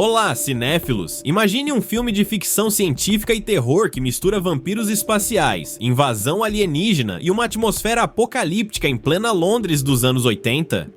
Olá, cinéfilos! Imagine um filme de ficção científica e terror que mistura vampiros espaciais, invasão alienígena e uma atmosfera apocalíptica em plena Londres dos anos 80.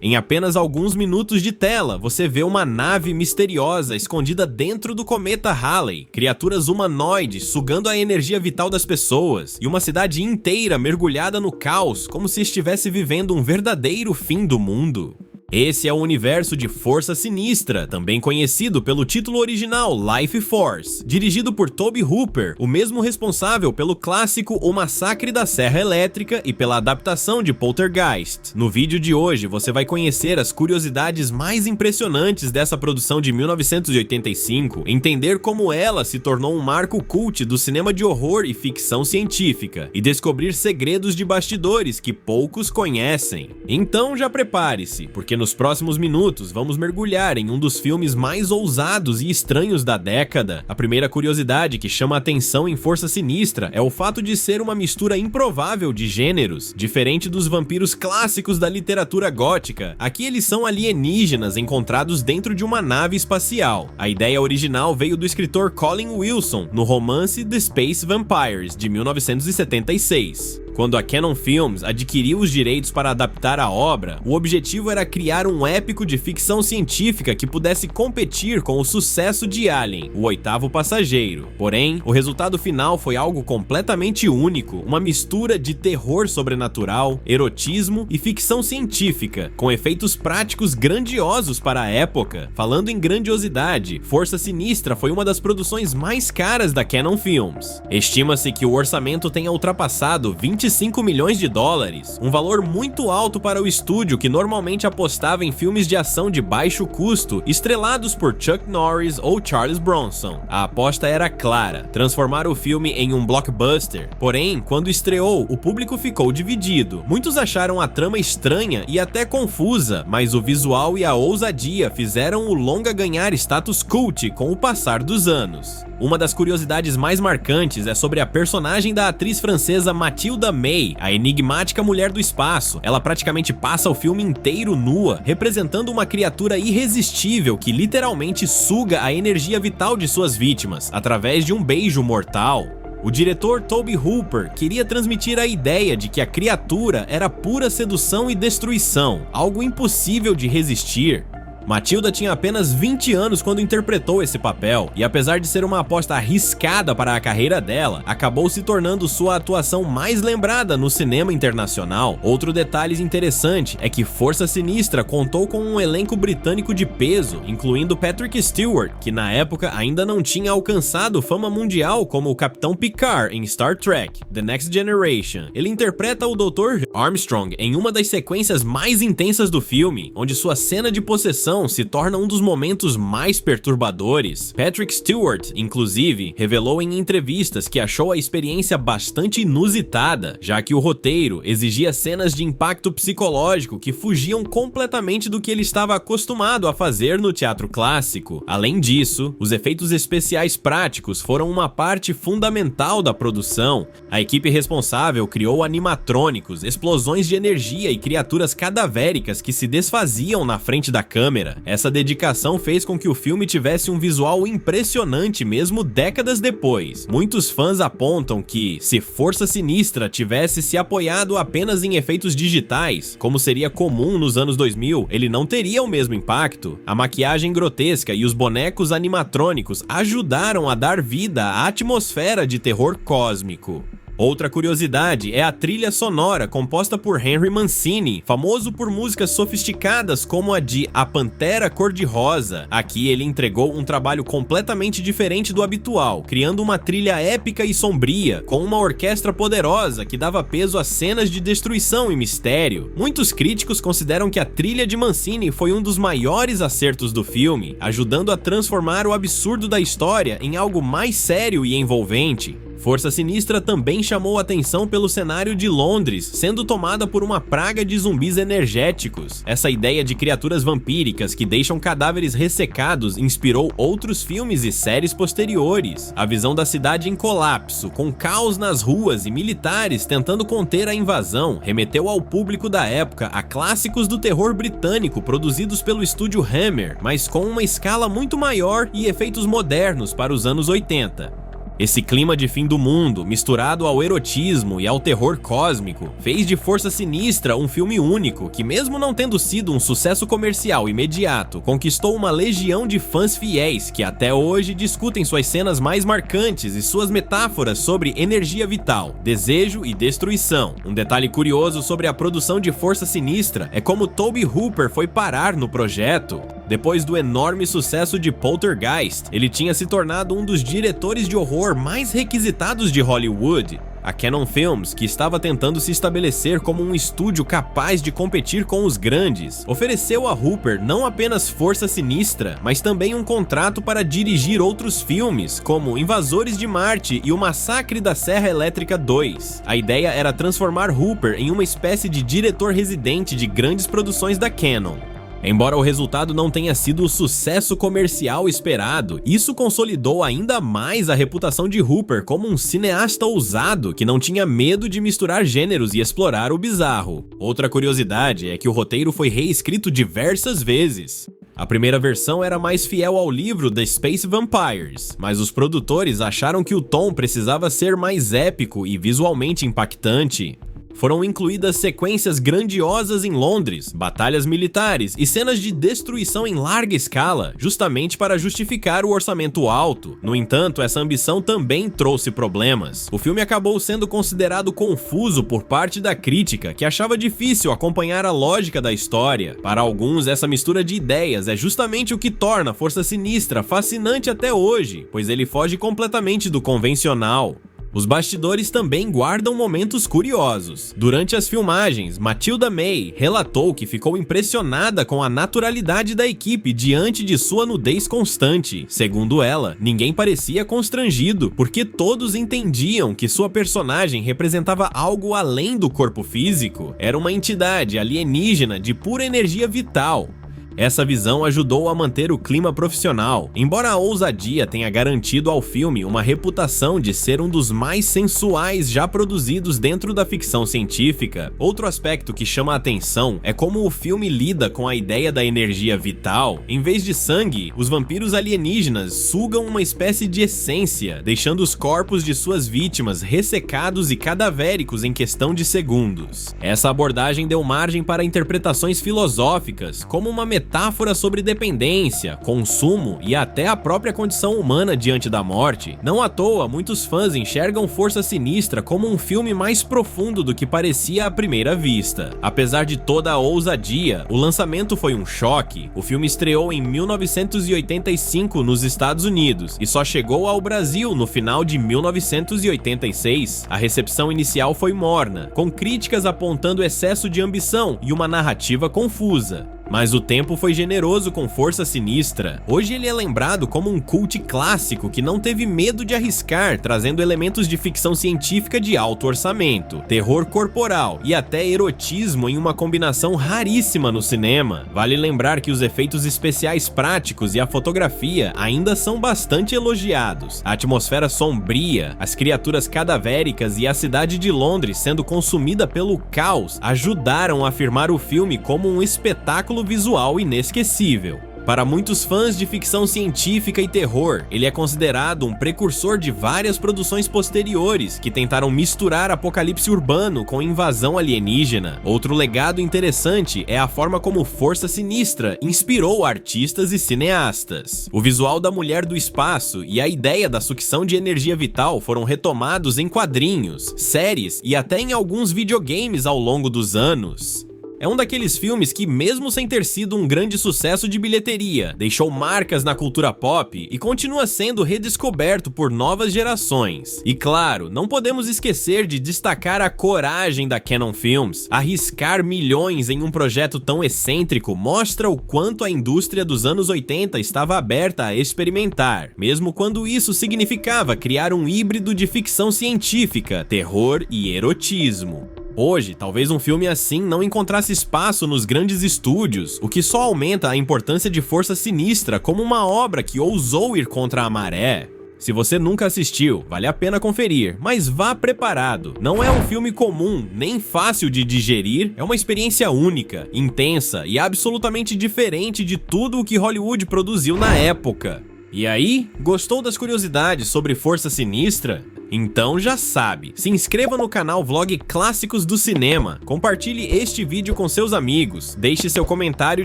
Em apenas alguns minutos de tela, você vê uma nave misteriosa escondida dentro do cometa Halley, criaturas humanoides sugando a energia vital das pessoas, e uma cidade inteira mergulhada no caos, como se estivesse vivendo um verdadeiro fim do mundo. Esse é o universo de Força Sinistra, também conhecido pelo título original Life Force, dirigido por Tobe Hooper, o mesmo responsável pelo clássico O Massacre da Serra Elétrica e pela adaptação de Poltergeist. No vídeo de hoje você vai conhecer as curiosidades mais impressionantes dessa produção de 1985, entender como ela se tornou um marco cult do cinema de horror e ficção científica, e descobrir segredos de bastidores que poucos conhecem. Então já prepare-se, porque nos próximos minutos vamos mergulhar em um dos filmes mais ousados e estranhos da década. A primeira curiosidade que chama a atenção em Força Sinistra é o fato de ser uma mistura improvável de gêneros. Diferente dos vampiros clássicos da literatura gótica, aqui eles são alienígenas encontrados dentro de uma nave espacial. A ideia original veio do escritor Colin Wilson, no romance The Space Vampires, de 1976. Quando a Cannon Films adquiriu os direitos para adaptar a obra, o objetivo era criar um épico de ficção científica que pudesse competir com o sucesso de Alien, o Oitavo Passageiro. Porém, o resultado final foi algo completamente único, uma mistura de terror sobrenatural, erotismo e ficção científica, com efeitos práticos grandiosos para a época. Falando em grandiosidade, Força Sinistra foi uma das produções mais caras da Cannon Films. Estima-se que o orçamento tenha ultrapassado 25 milhões de dólares, um valor muito alto para o estúdio que normalmente apostava em filmes de ação de baixo custo, estrelados por Chuck Norris ou Charles Bronson. A aposta era clara, transformar o filme em um blockbuster. Porém, quando estreou, o público ficou dividido. Muitos acharam a trama estranha e até confusa, mas o visual e a ousadia fizeram o longa ganhar status cult com o passar dos anos. Uma das curiosidades mais marcantes é sobre a personagem da atriz francesa Mathilda May, a enigmática mulher do espaço. Ela praticamente passa o filme inteiro nua, representando uma criatura irresistível que literalmente suga a energia vital de suas vítimas, através de um beijo mortal. O diretor Tobe Hooper queria transmitir a ideia de que a criatura era pura sedução e destruição, algo impossível de resistir. Mathilda tinha apenas 20 anos quando interpretou esse papel, e apesar de ser uma aposta arriscada para a carreira dela, acabou se tornando sua atuação mais lembrada no cinema internacional. Outro detalhe interessante é que Força Sinistra contou com um elenco britânico de peso, incluindo Patrick Stewart, que na época ainda não tinha alcançado fama mundial como o Capitão Picard em Star Trek: The Next Generation. Ele interpreta o Dr. Armstrong em uma das sequências mais intensas do filme, onde sua cena de possessão se torna um dos momentos mais perturbadores. Patrick Stewart, inclusive, revelou em entrevistas que achou a experiência bastante inusitada, já que o roteiro exigia cenas de impacto psicológico que fugiam completamente do que ele estava acostumado a fazer no teatro clássico. Além disso, os efeitos especiais práticos foram uma parte fundamental da produção. A equipe responsável criou animatrônicos, explosões de energia e criaturas cadavéricas que se desfaziam na frente da câmera. Essa dedicação fez com que o filme tivesse um visual impressionante mesmo décadas depois. Muitos fãs apontam que, se Força Sinistra tivesse se apoiado apenas em efeitos digitais, como seria comum nos anos 2000, ele não teria o mesmo impacto. A maquiagem grotesca e os bonecos animatrônicos ajudaram a dar vida à atmosfera de terror cósmico. Outra curiosidade é a trilha sonora composta por Henry Mancini, famoso por músicas sofisticadas como a de A Pantera Cor-de-Rosa. Aqui ele entregou um trabalho completamente diferente do habitual, criando uma trilha épica e sombria, com uma orquestra poderosa que dava peso a cenas de destruição e mistério. Muitos críticos consideram que a trilha de Mancini foi um dos maiores acertos do filme, ajudando a transformar o absurdo da história em algo mais sério e envolvente. Força Sinistra também chamou atenção pelo cenário de Londres, sendo tomada por uma praga de zumbis energéticos. Essa ideia de criaturas vampíricas que deixam cadáveres ressecados inspirou outros filmes e séries posteriores. A visão da cidade em colapso, com caos nas ruas e militares tentando conter a invasão, remeteu ao público da época a clássicos do terror britânico produzidos pelo estúdio Hammer, mas com uma escala muito maior e efeitos modernos para os anos 80. Esse clima de fim do mundo, misturado ao erotismo e ao terror cósmico, fez de Força Sinistra um filme único que, mesmo não tendo sido um sucesso comercial imediato, conquistou uma legião de fãs fiéis que até hoje discutem suas cenas mais marcantes e suas metáforas sobre energia vital, desejo e destruição. Um detalhe curioso sobre a produção de Força Sinistra é como Tobe Hooper foi parar no projeto. Depois do enorme sucesso de Poltergeist, ele tinha se tornado um dos diretores de horror mais requisitados de Hollywood. A Cannon Films, que estava tentando se estabelecer como um estúdio capaz de competir com os grandes, ofereceu a Hooper não apenas Força Sinistra, mas também um contrato para dirigir outros filmes, como Invasores de Marte e O Massacre da Serra Elétrica 2. A ideia era transformar Hooper em uma espécie de diretor residente de grandes produções da Cannon. Embora o resultado não tenha sido o sucesso comercial esperado, isso consolidou ainda mais a reputação de Hooper como um cineasta ousado que não tinha medo de misturar gêneros e explorar o bizarro. Outra curiosidade é que o roteiro foi reescrito diversas vezes. A primeira versão era mais fiel ao livro The Space Vampires, mas os produtores acharam que o tom precisava ser mais épico e visualmente impactante. Foram incluídas sequências grandiosas em Londres, batalhas militares e cenas de destruição em larga escala, justamente para justificar o orçamento alto. No entanto, essa ambição também trouxe problemas. O filme acabou sendo considerado confuso por parte da crítica, que achava difícil acompanhar a lógica da história. Para alguns, essa mistura de ideias é justamente o que torna Força Sinistra fascinante até hoje, pois ele foge completamente do convencional. Os bastidores também guardam momentos curiosos. Durante as filmagens, Matilda May relatou que ficou impressionada com a naturalidade da equipe diante de sua nudez constante. Segundo ela, ninguém parecia constrangido, porque todos entendiam que sua personagem representava algo além do corpo físico. Era uma entidade alienígena de pura energia vital. Essa visão ajudou a manter o clima profissional, embora a ousadia tenha garantido ao filme uma reputação de ser um dos mais sensuais já produzidos dentro da ficção científica. Outro aspecto que chama a atenção é como o filme lida com a ideia da energia vital. Em vez de sangue, os vampiros alienígenas sugam uma espécie de essência, deixando os corpos de suas vítimas ressecados e cadavéricos em questão de segundos. Essa abordagem deu margem para interpretações filosóficas, como uma metáfora sobre dependência, consumo e até a própria condição humana diante da morte. Não à toa, muitos fãs enxergam Força Sinistra como um filme mais profundo do que parecia à primeira vista. Apesar de toda a ousadia, o lançamento foi um choque. O filme estreou em 1985 nos Estados Unidos e só chegou ao Brasil no final de 1986. A recepção inicial foi morna, com críticas apontando excesso de ambição e uma narrativa confusa. Mas o tempo foi generoso com Força Sinistra. Hoje ele é lembrado como um cult clássico que não teve medo de arriscar, trazendo elementos de ficção científica de alto orçamento, terror corporal e até erotismo em uma combinação raríssima no cinema. Vale lembrar que os efeitos especiais práticos e a fotografia ainda são bastante elogiados. A atmosfera sombria, as criaturas cadavéricas e a cidade de Londres sendo consumida pelo caos ajudaram a afirmar o filme como um espetáculo visual inesquecível. Para muitos fãs de ficção científica e terror, ele é considerado um precursor de várias produções posteriores que tentaram misturar apocalipse urbano com invasão alienígena. Outro legado interessante é a forma como Força Sinistra inspirou artistas e cineastas. O visual da mulher do espaço e a ideia da sucção de energia vital foram retomados em quadrinhos, séries e até em alguns videogames ao longo dos anos. É um daqueles filmes que, mesmo sem ter sido um grande sucesso de bilheteria, deixou marcas na cultura pop e continua sendo redescoberto por novas gerações. E claro, não podemos esquecer de destacar a coragem da Cannon Films. Arriscar milhões em um projeto tão excêntrico mostra o quanto a indústria dos anos 80 estava aberta a experimentar, mesmo quando isso significava criar um híbrido de ficção científica, terror e erotismo. Hoje, talvez um filme assim não encontrasse espaço nos grandes estúdios, o que só aumenta a importância de Força Sinistra como uma obra que ousou ir contra a maré. Se você nunca assistiu, vale a pena conferir, mas vá preparado. Não é um filme comum, nem fácil de digerir, é uma experiência única, intensa e absolutamente diferente de tudo o que Hollywood produziu na época. E aí, gostou das curiosidades sobre Força Sinistra? Então já sabe, se inscreva no canal Vlog Clássicos do Cinema, compartilhe este vídeo com seus amigos, deixe seu comentário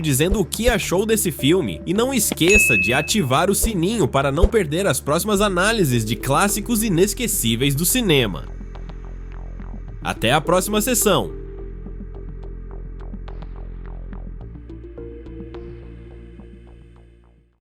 dizendo o que achou desse filme e não esqueça de ativar o sininho para não perder as próximas análises de clássicos inesquecíveis do cinema. Até a próxima sessão!